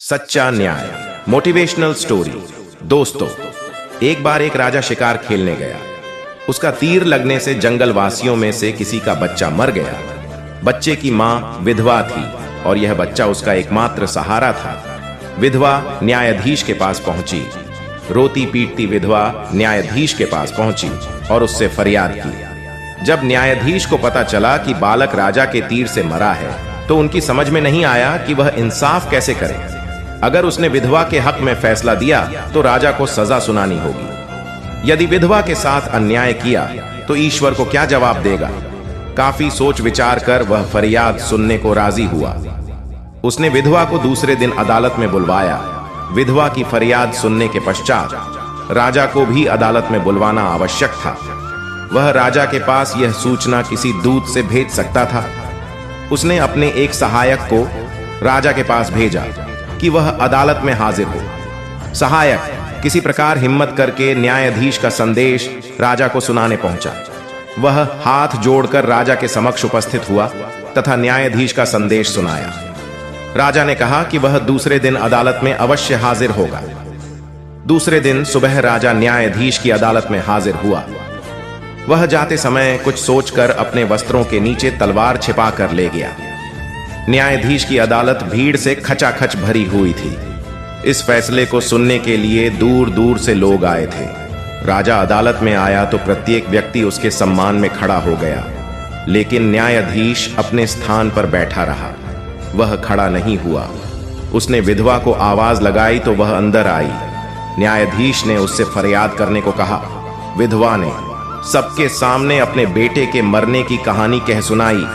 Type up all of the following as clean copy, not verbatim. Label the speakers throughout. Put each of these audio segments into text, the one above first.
Speaker 1: सच्चा न्याय motivational story. दोस्तों, एक बार एक राजा शिकार खेलने गया। उसका तीर लगने से जंगल वासियों में से किसी का बच्चा मर गया। बच्चे की मां विधवा थी और यह बच्चा उसका एकमात्र सहारा था। विधवा न्यायाधीश के पास पहुंची। रोती पीटती विधवा न्यायाधीश के पास पहुंची और उससे फरियाद की। जब न्यायाधीश को पता चला कि बालक राजा के तीर से मरा है, तो उनकी समझ में नहीं आया कि वह इंसाफ कैसे करे। अगर उसने विधवा के हक में फैसला दिया तो राजा को सजा सुनानी होगी। यदि विधवा के साथ अन्याय किया तो ईश्वर को क्या जवाब देगा। काफी सोच विचार कर वह फरियाद सुनने को राजी हुआ। उसने विधवा को दूसरे दिन अदालत में बुलवाया। विधवा की फरियाद सुनने के पश्चात राजा को भी अदालत में बुलवाना आवश्यक था। वह राजा के पास यह सूचना किसी दूत से भेज सकता था। उसने अपने एक सहायक को राजा के पास भेजा कि वह अदालत में हाजिर हो। सहायक किसी प्रकार हिम्मत करके न्यायाधीश का संदेश राजा को सुनाने पहुंचा। वह हाथ जोड़कर राजा के समक्ष उपस्थित हुआ तथा न्यायाधीश का संदेश सुनाया। राजा ने कहा कि वह दूसरे दिन अदालत में अवश्य हाजिर होगा। दूसरे दिन सुबह राजा न्यायाधीश की अदालत में हाजिर हुआ। वह जाते समय कुछ सोचकर अपने वस्त्रों के नीचे तलवार छिपा कर ले गया। न्यायाधीश की अदालत भीड़ से खचाखच भरी हुई थी। इस फैसले को सुनने के लिए दूर दूर से लोग आए थे। राजा अदालत में आया तो प्रत्येक व्यक्ति उसके सम्मान में खड़ा हो गया, लेकिन न्यायाधीश अपने स्थान पर बैठा रहा। वह खड़ा नहीं हुआ। उसने विधवा को आवाज लगाई तो वह अंदर आई। न्यायाधीश ने उससे फरियाद करने को कहा। विधवा ने सबके सामने अपने बेटे के मरने की कहानी कह सुनाई।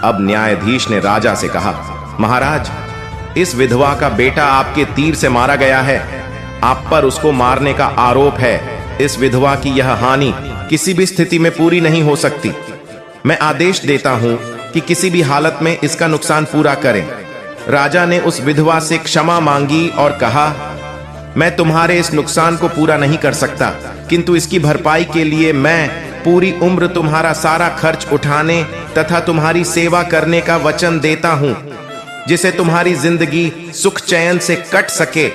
Speaker 1: अब न्यायाधीश ने राजा से कहा, महाराज, इस विधवा का बेटा आपके तीर से मारा गया है। आप पर उसको मारने का आरोप है। इस विधवा की यह हानि किसी भी स्थिति में पूरी नहीं हो सकती। मैं आदेश देता हूं कि किसी भी हालत में इसका नुकसान पूरा करें। राजा ने उस विधवा से क्षमा मांगी और कहा, मैं तुम्हारे इस नुकसान को पूरा नहीं कर सकता, किंतु इसकी भरपाई के लिए मैं पूरी उम्र तुम्हारा सारा खर्च उठाने तथा तुम्हारी सेवा करने का वचन देता हूं, जिसे तुम्हारी जिंदगी सुख चैन से कट सके।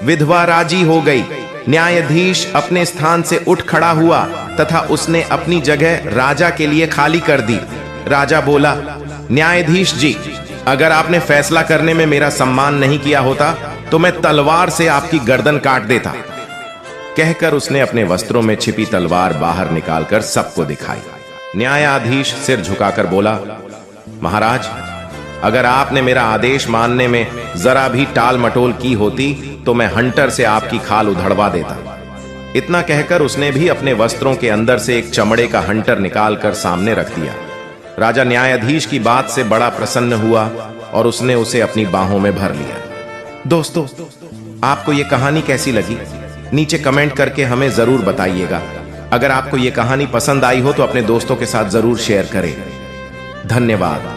Speaker 1: विधवा राजी हो गई। न्यायाधीश अपने स्थान से उठ खड़ा हुआ तथा उसने अपनी जगह राजा के लिए खाली कर दी। राजा बोला, न्यायाधीश जी, अगर आपने फैसला करने में मेरा सम्मान नहीं किया होता तो मैं तलवार से आपकी गर्दन काट देता। कहकर उसने अपने वस्त्रों में छिपी तलवार बाहर निकालकर सबको दिखाई। न्यायाधीश सिर झुकाकर बोला, महाराज, अगर आपने मेरा आदेश मानने में जरा भी टाल मटोल की होती तो मैं हंटर से आपकी खाल उधड़वा देता। इतना कहकर उसने भी अपने वस्त्रों के अंदर से एक चमड़े का हंटर निकालकर सामने रख दिया। राजा न्यायाधीश की बात से बड़ा प्रसन्न हुआ और उसने उसे अपनी बाहों में भर लिया। दोस्तों, आपको यह कहानी कैसी लगी? नीचे कमेंट करके हमें जरूर बताइएगा। अगर आपको यह कहानी पसंद आई हो तो अपने दोस्तों के साथ जरूर शेयर करें। धन्यवाद।